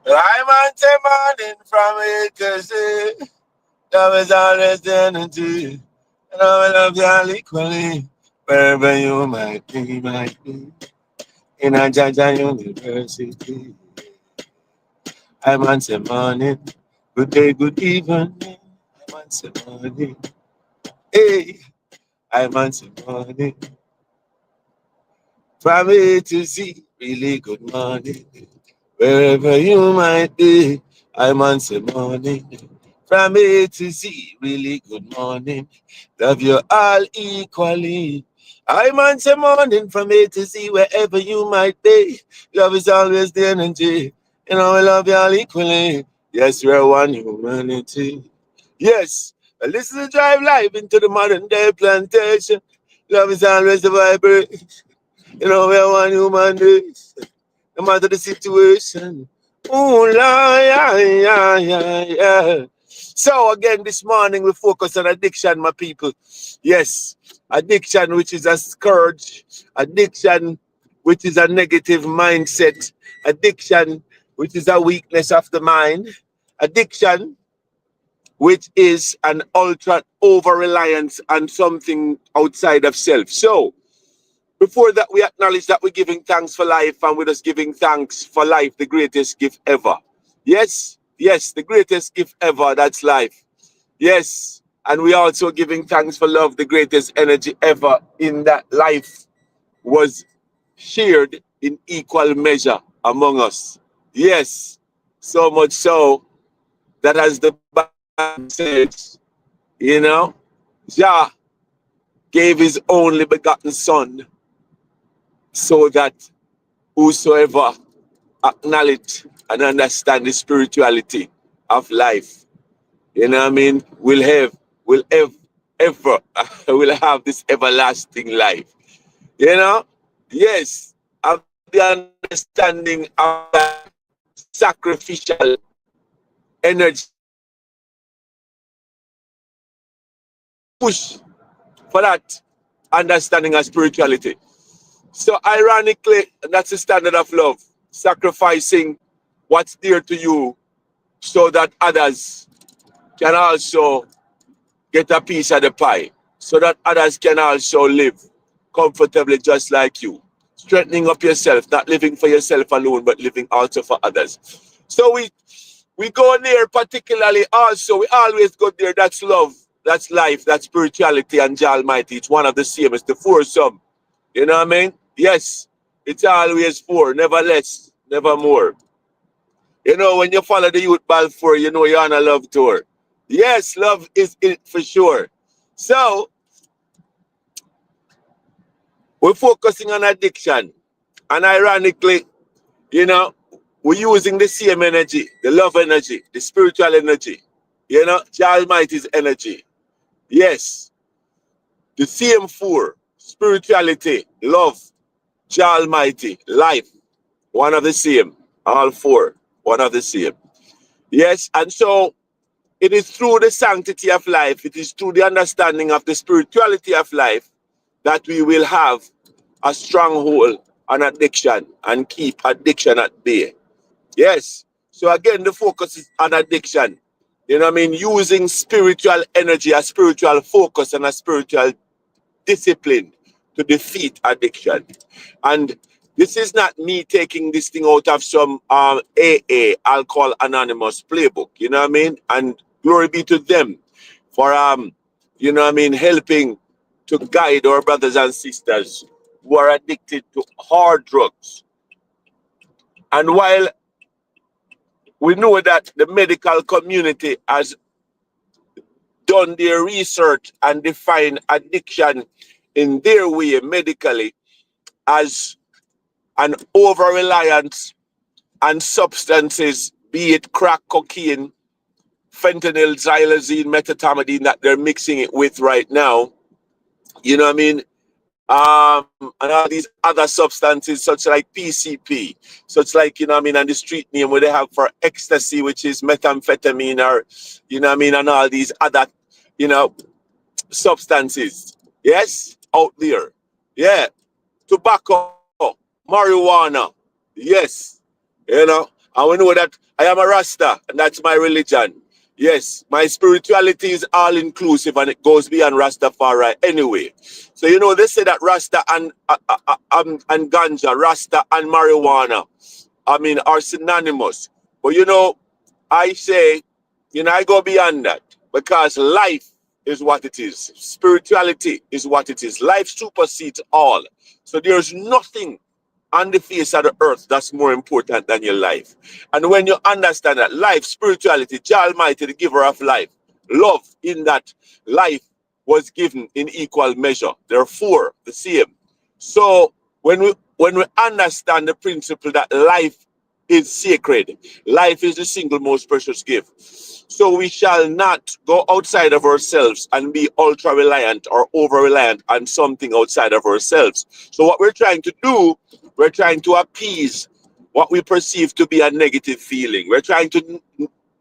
I'm on the morning from A to Z. Love is always the energy. And I will love you all equally. Wherever you might be. In a Jaja University. I'm on the morning. Good day, good evening. I'm on the morning. Hey, I'm on the morning. From A to Z. Really good morning. Wherever you might be, I'm on the morning. From A to Z, really good morning. Love you all equally. I'm on the morning from A to Z, wherever you might be. Love is always the energy. You know, I love you all equally. Yes, we're one humanity. Yes, this is a drive live into the modern day plantation. Love is always the vibration. You know, we're one human race no matter the situation. Ooh, la, yeah, yeah, yeah, yeah. So again, this morning we focus on addiction, my people. Yes, addiction, which is a scourge, addiction, which is a negative mindset, addiction, which is a weakness of the mind, addiction, which is an ultra over reliance on something outside of self. So, before that, we acknowledge that we're giving thanks for life and we're just giving thanks for life, the greatest gift ever. Yes, yes, the greatest gift ever, that's life. Yes, and we also giving thanks for love, the greatest energy ever, in that life was shared in equal measure among us. Yes, so much so that as the Bible says, you know, Jah gave his only begotten son so that whosoever acknowledge and understand the spirituality of life, you know what I mean, ever, will have this everlasting life. You know? Yes, have the understanding of that sacrificial energy push for that understanding of spirituality. So ironically, that's the standard of love, sacrificing what's dear to you so that others can also get a piece of the pie, so that others can also live comfortably just like you. Strengthening up yourself, not living for yourself alone, but living also for others. So we go there particularly also, we always go there, that's love, that's life, that's spirituality and Jah Almighty. It's one of the same, it's the foursome. You know what I mean? Yes, it's always four, never less, never more. You know, when you follow the youth Balfour, you know you're on a love tour. Yes, love is it for sure. So, we're focusing on addiction. And ironically, you know, we're using the same energy, the love energy, the spiritual energy, you know, the Almighty's energy. Yes, the same four, spirituality, love, the Almighty, life, one of the same. All four, one of the same. Yes, and so it is through the sanctity of life, it is through the understanding of the spirituality of life that we will have a stronghold on addiction and keep addiction at bay. Yes. So again, the focus is on addiction. You know what I mean? Using spiritual energy, a spiritual focus, and a spiritual discipline to defeat addiction. And this is not me taking this thing out of some AA, Alcohol Anonymous playbook. You know what I mean? And glory be to them for you know what I mean, helping to guide our brothers and sisters who are addicted to hard drugs. And while we know that the medical community has done their research and defined addiction in their way medically as an over reliance on substances, be it crack cocaine, fentanyl, xylazine, methamphetamine that they're mixing it with right now. You know what I mean? And all these other substances, such like PCP, such like, you know what I mean, and the street name where they have for ecstasy, which is methamphetamine, or, you know what I mean, and all these other, you know, substances. Yes, out there. Yeah, tobacco, marijuana. Yes, you know. And we know that I am a Rasta, and that's my religion. Yes, my spirituality is all inclusive and it goes beyond Rastafari anyway. So you know they say that Rasta and ganja, Rasta and marijuana, I mean, are synonymous. But you know, I say, you know, I go beyond that because life is what it is. Spirituality is what it is. Life supersedes all. So there's nothing on the face of the earth that's more important than your life. And when you understand that life, spirituality, Jah Almighty, the giver of life, love in that life was given in equal measure. Therefore, the same. So when we understand the principle that life is sacred, life is the single most precious gift. So we shall not go outside of ourselves and be ultra reliant or over reliant on something outside of ourselves. So what we're trying to do, we're trying to appease what we perceive to be a negative feeling. We're trying to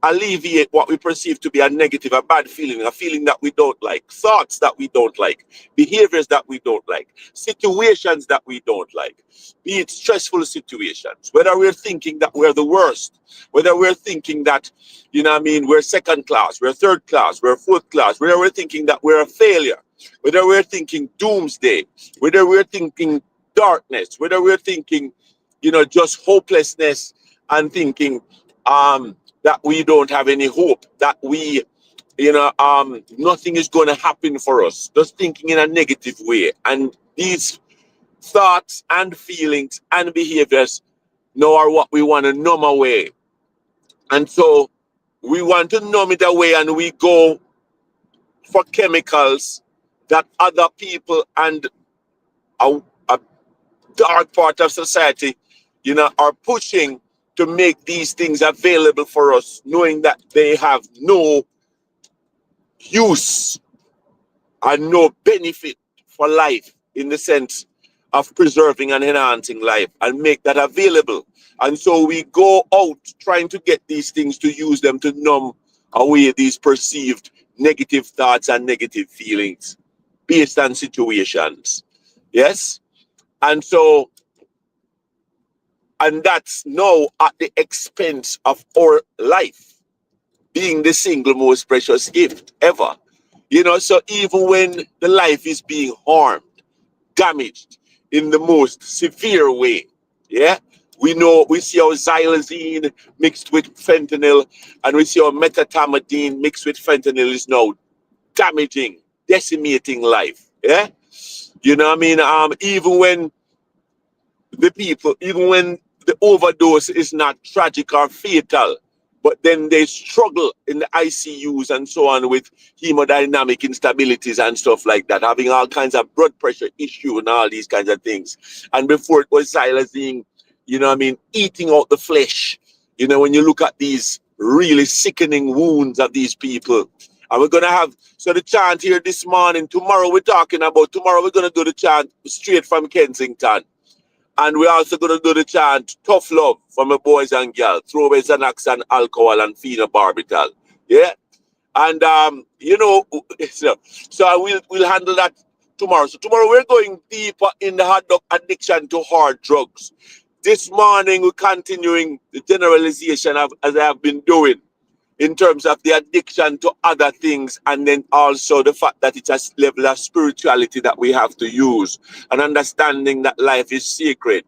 alleviate what we perceive to be a negative, a bad feeling, a feeling that we don't like, thoughts that we don't like, behaviors that we don't like, situations that we don't like, be it stressful situations, whether we're thinking that we're the worst, whether we're thinking that, you know what I mean, we're second class, we're third class, we're fourth class, whether we're thinking that we're a failure, whether we're thinking doomsday, whether we're thinking darkness, whether we're thinking, you know, just hopelessness and thinking that we don't have any hope, that we, you know, nothing is going to happen for us, just thinking in a negative way. And these thoughts and feelings and behaviors now are what we want to numb away. And so we want to numb it away and we go for chemicals that other people and a dark part of society, you know, are pushing to make these things available for us, knowing that they have no use and no benefit for life in the sense of preserving and enhancing life, and make that available. And so we go out trying to get these things to use them to numb away these perceived negative thoughts and negative feelings based on situations. Yes? And so, and that's now at the expense of our life being the single most precious gift ever. You know, so even when the life is being harmed, damaged in the most severe way, yeah, we see how xylazine mixed with fentanyl, and we see how methamphetamine mixed with fentanyl is now damaging, decimating life. Yeah, you know what I mean? Even when even when the overdose is not tragic or fatal, but then they struggle in the ICUs and so on with hemodynamic instabilities and stuff like that, having all kinds of blood pressure issue and all these kinds of things. And before it was xylazine, you know what I mean, eating out the flesh. You know, when you look at these really sickening wounds of these people. And we're going to have, so the chant here this morning, tomorrow we're going to do the chant straight from Kensington. And we're also going to do the chant, tough love for my boys and girls, throw away Xanax and alcohol and phenobarbital. Yeah? And, you know, so we'll handle that tomorrow. So tomorrow we're going deeper in the hard addiction to hard drugs. This morning we're continuing the generalization of, as I have been doing, in terms of the addiction to other things, and then also the fact that it's a level of spirituality that we have to use, and understanding that life is sacred.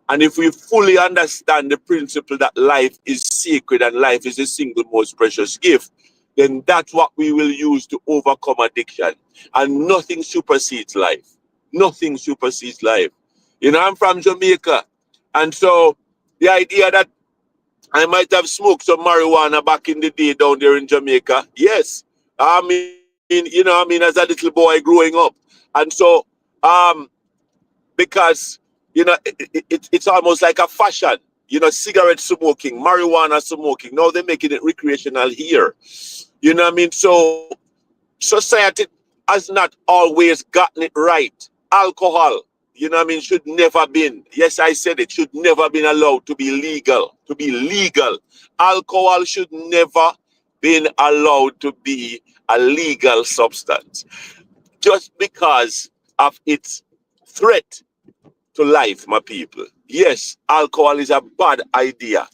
And if we fully understand the principle that life is sacred and life is the single most precious gift, then that's what we will use to overcome addiction. And nothing supersedes life. Nothing supersedes life. You know, I'm from Jamaica. And so the idea that I might have smoked some marijuana back in the day down there in Jamaica. Yes. I mean, you know, I mean, as a little boy growing up. And so, because, you know, it's almost like a fashion, you know, cigarette smoking, marijuana smoking. Now they're making it recreational here. You know what I mean? So society has not always gotten it right. Alcohol, you know what I mean, should never been, yes, I said it, should never been allowed to be legal. To be legal. Alcohol should never been allowed to be a legal substance. Just because of its threat to life, my people. Yes, alcohol is a bad idea.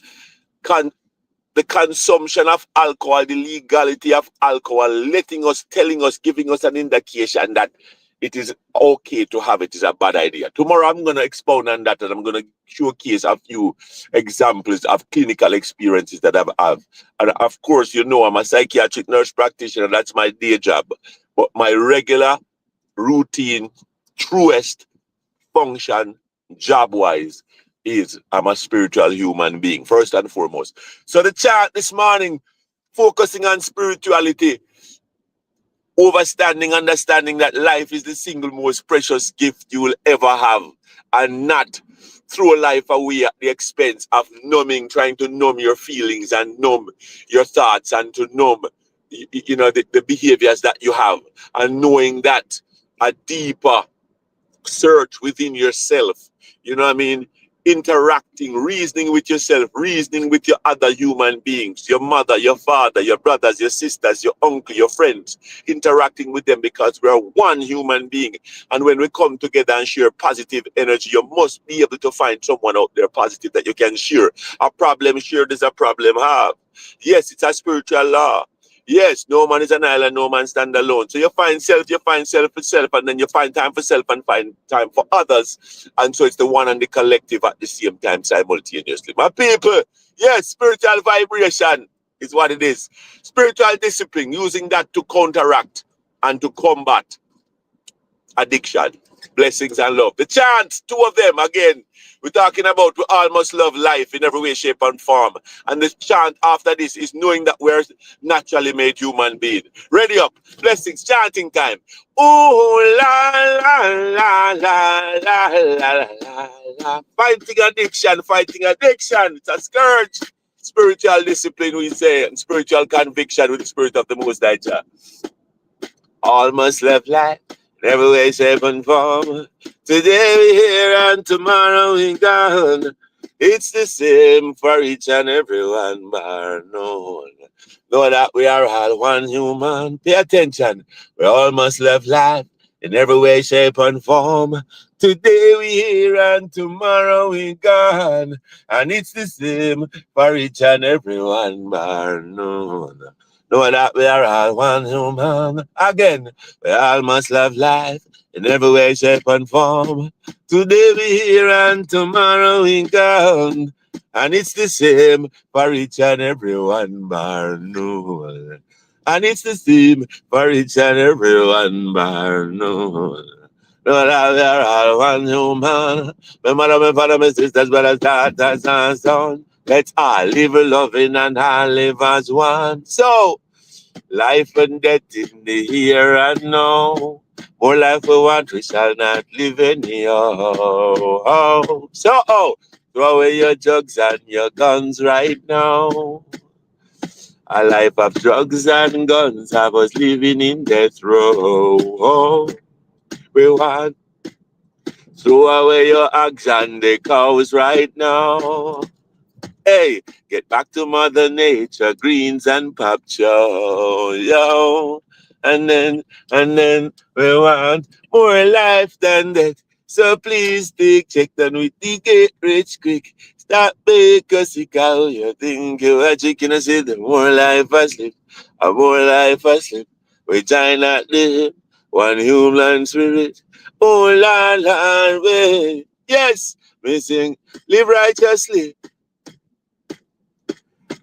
the consumption of alcohol, the legality of alcohol, telling us, giving us an indication that it is okay to have it is a bad idea. Tomorrow I'm going to expound on that, and I'm going to showcase a few examples of clinical experiences that I've had. And of course, you know, I'm a psychiatric nurse practitioner. That's my day job. But my regular, routine, truest function, job-wise, is I'm a spiritual human being, first and foremost. So the chart this morning, focusing on spirituality, understanding that life is the single most precious gift you will ever have, and not throw life away at the expense of trying to numb your feelings and numb your thoughts and to numb, the behaviors that you have, and knowing that a deeper search within yourself, you know what I mean? Interacting, reasoning with yourself, reasoning with your other human beings, your mother, your father, your brothers, your sisters, your uncle, your friends, interacting with them, because we're one human being. And when we come together and share positive energy, you must be able to find someone out there positive that you can share. A problem shared is a problem halved. Yes, it's a spiritual law. Yes, no man is an island, no man stand alone. So you find self for self, and then you find time for self and find time for others. And so it's the one and the collective at the same time, simultaneously. My people, yes, spiritual vibration is what it is. Spiritual discipline, using that to counteract and to combat addiction. Blessings and love. The chants, two of them again. We're talking about we all must love life in every way, shape, and form. And the chant after this is knowing that we're naturally made human beings. Ready up. Blessings. Chanting time. Ooh, la, la, la, la, la, la, la, la. Fighting addiction. It's a scourge. Spiritual discipline, we say, and spiritual conviction with the spirit of the Most High Jah. All must love life. Every way, shape, and form. Today we here and tomorrow we gone. It's the same for each and every one, bar none. Know that we are all one human. Pay attention. We all must love life in every way, shape, and form. Today we here and tomorrow we gone. And it's the same for each and every one, bar none. Know that we are all one human. Again, we all must love life in every way, shape, and form. Today we here and tomorrow we gone. And it's the same for each and every one, bar none. And it's the same for each and every one, bar none. Know that we are all one human. My mother, my father, my sisters, brothers, daughters, and sons. Let's all live loving and all live as one. So, life and death in the here and now. More life we want, we shall not live anyhow. So, throw away your drugs and your guns right now. A life of drugs and guns have us living in death row. We want, throw away your axe and the cows right now. Hey, get back to Mother Nature, greens and pasture, yo. And then we want more life than that. So please take check down with the get rich quick. Stop because you how you think you are chicken. I say the more life I sleep, a more life I sleep. We try not live one human spirit. Oh la la way. Yes, we sing, live righteously.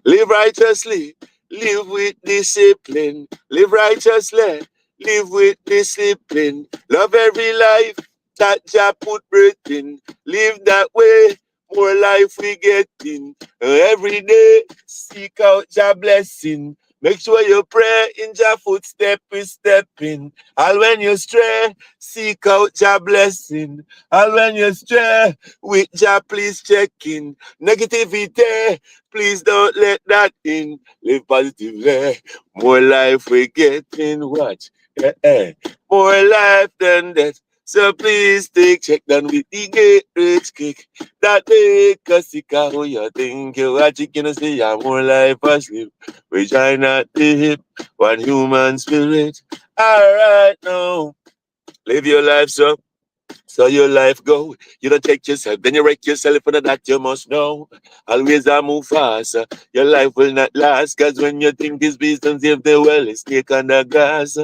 Live righteously, live with discipline. Live righteously, live with discipline. Love every life that Jah put breath in. Live that way, more life we getting. Every day, seek out Jah blessing. Make sure you pray in Jah footstep is stepping. All when you stray, seek out Jah blessing. All when you stray, with Jah please check in. Negativity, please don't let that in. Live positively. More life we getting. Watch. More life than that. So please take check down with the get rich kick. That make us sick of who you think you are chicken and say you're more life asleep. We try not to hip one human spirit. Alright now. Live your life so. So your life go, you don't take yourself, then you wreck yourself, and that you must know. Always I move fast, your life will not last, cause when you think it's business, if the well is snake on the grass.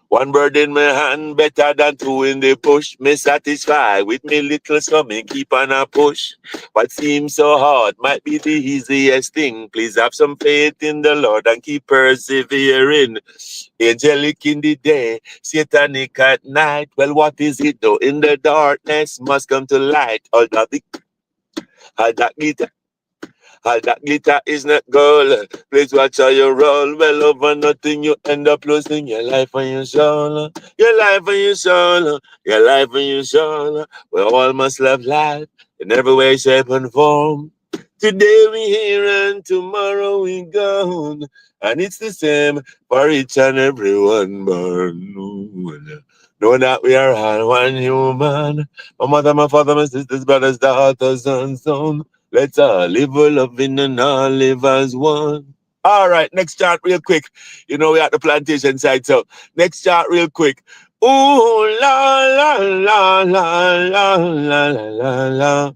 One bird in my hand, better than two in the push. Me satisfied with me little something, keep on a push. What seems so hard might be the easiest thing. Please have some faith in the Lord and keep persevering. Angelic in the day, satanic at night. Well, what is it though? In the darkness must come to light. All that glitter is not gold. Please watch how you roll. Well, over nothing, you end up losing your life and your soul. Your life and your soul. Your life and your soul. We all must love life in every way, shape, and form. Today we here and tomorrow we gone. And it's the same for each and every one born. Know that we are all one human. My mother, my father, my sisters, brothers, daughters, and sons. Let's all live a loving and all live as one. All right, next chart real quick. You know we at the plantation side, so next chart real quick. Ooh la la la la la la la la.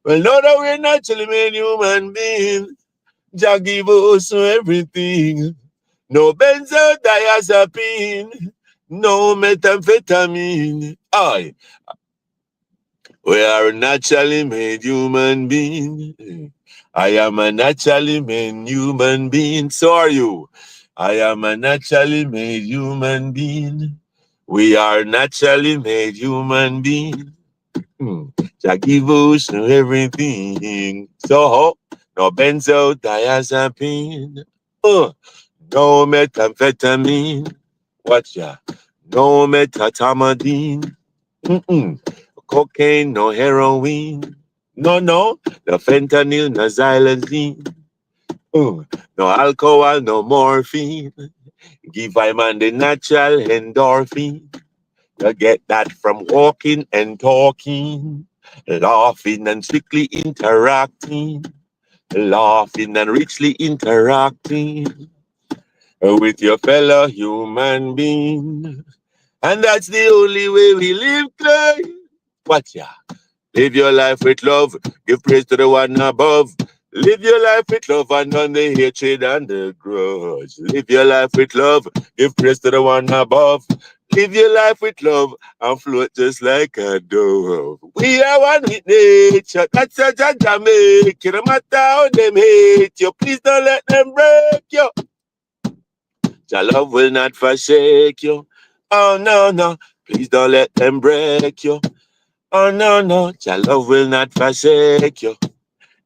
Well, know that we're naturally made human beings. Jah give us everything. No benzodiazepine, no methamphetamine. Aye. We are naturally made human being. I am a naturally made human being. So are you. I am a naturally made human being. We are naturally made human being. Jah give us everything. So, no benzodiazepine. No methamphetamine. Watch ya. No methatamidine. Cocaine, no heroin. No, no. No fentanyl, no xylazine. No alcohol, no morphine. Give I man the natural endorphin. You get that from walking and talking, laughing and strictly interacting, laughing and richly interacting with your fellow human being. And that's the only way we live, Clay. Watch ya. Live your life with love. Give praise to the one above. Live your life with love and none the hatred and the grudge. Live your life with love. Give praise to the one above. Live your life with love and float just like a dove. We are one with nature. That's a Jamaica. No matter how them hate you, please don't let them break you. Your love will not forsake you. Oh, no, no. Please don't let them break you. Oh, no, no. Your love will not forsake you.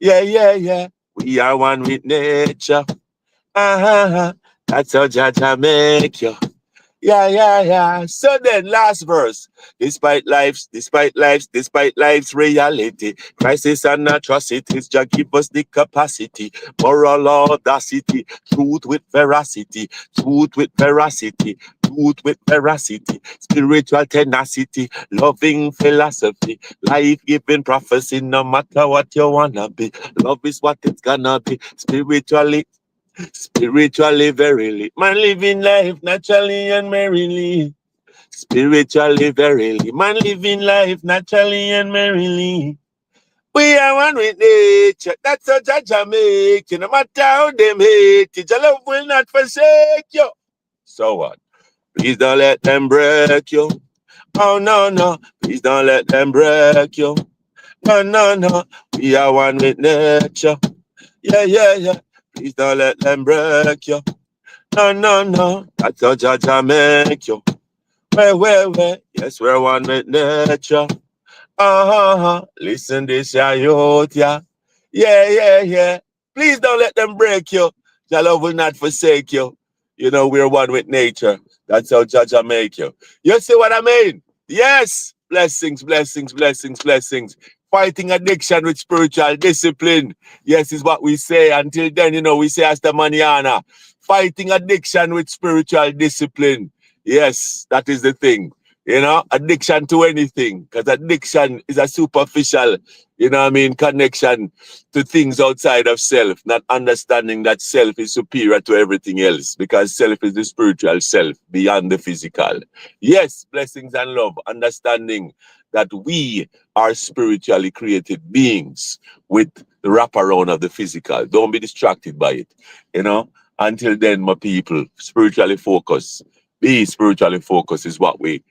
Yeah, yeah, yeah. We are one with nature. Uh-huh. That's how Jaja make you. Yeah, yeah, yeah. So then, last verse. Despite life's reality, crisis and atrocities, Jah give us the capacity, moral audacity, truth with veracity, spiritual tenacity, loving philosophy, life-giving prophecy, no matter what you wanna be. Love is what it's gonna be, spiritually, verily. Man living life naturally and merrily. Spiritually, verily. Man living life naturally and merrily. We are one with nature. That's how Jah make you. No matter how them hate you, your love will not forsake you. So what? Please don't let them break you. Oh, no, no. Please don't let them break you. No, no, no. We are one with nature. Yeah, yeah, yeah. Please don't let them break you. No, no, no. That's how Jah make you. Well. Yes, we're one with nature. Listen this, ya youth, yeah. Yeah. Please don't let them break you. Jah love will not forsake you. You know, we're one with nature. That's how Jah make you. You see what I mean? Yes. Blessings. Fighting addiction with spiritual discipline. Yes, is what we say. Until then, you know, we say hasta mañana. Fighting addiction with spiritual discipline. Yes, that is the thing. You know, addiction to anything, because addiction is a superficial, you know what I mean, connection to things outside of self, not understanding that self is superior to everything else, because self is the spiritual self beyond the physical. Yes, blessings and love, understanding that we are spiritually created beings with the wraparound of the physical. Don't be distracted by it, you know. Until then, my people, spiritually focus. Be spiritually focused is what we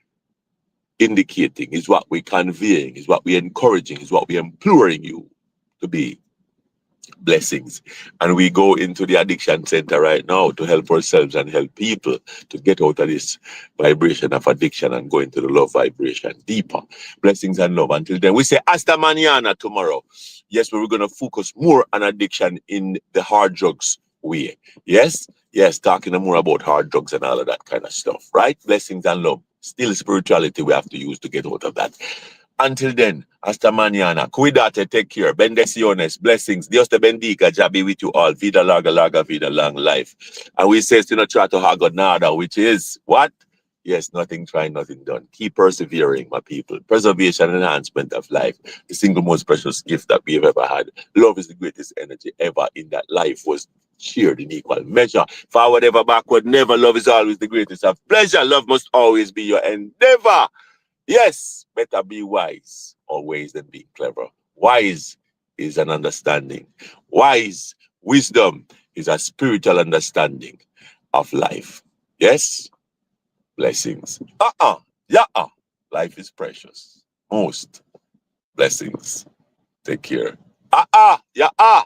indicating, is what we're conveying, is what we're encouraging, is what we're imploring you to be. Blessings. And we go into the addiction center right now to help ourselves and help people to get out of this vibration of addiction and go into the love vibration deeper. Blessings and love. Until then, we say hasta mañana tomorrow. Yes, we're going to focus more on addiction in the hard drugs way. Yes, yes, talking more about hard drugs and all of that kind of stuff, right? Blessings and love. Still spirituality we have to use to get out of that. Until then, hasta mañana. Cuídate, take care. Bendiciones, blessings. Dios te bendiga. Jah be with you all. Vida larga, larga, vida, long life. And we say, do not try to hago nada, which is what? Yes, nothing trying, nothing done. Keep persevering, my people. Preservation and enhancement of life. The single most precious gift that we have ever had. Love is the greatest energy ever in that life was shared in equal measure. Forward ever, backward never. Love is always the greatest of pleasure. Love must always be your endeavor. Yes, better be wise always than being clever. Wise is an understanding. Wise, wisdom is a spiritual understanding of life. Yes, blessings. Yeah. Life is precious. Most blessings. Take care. Yeah.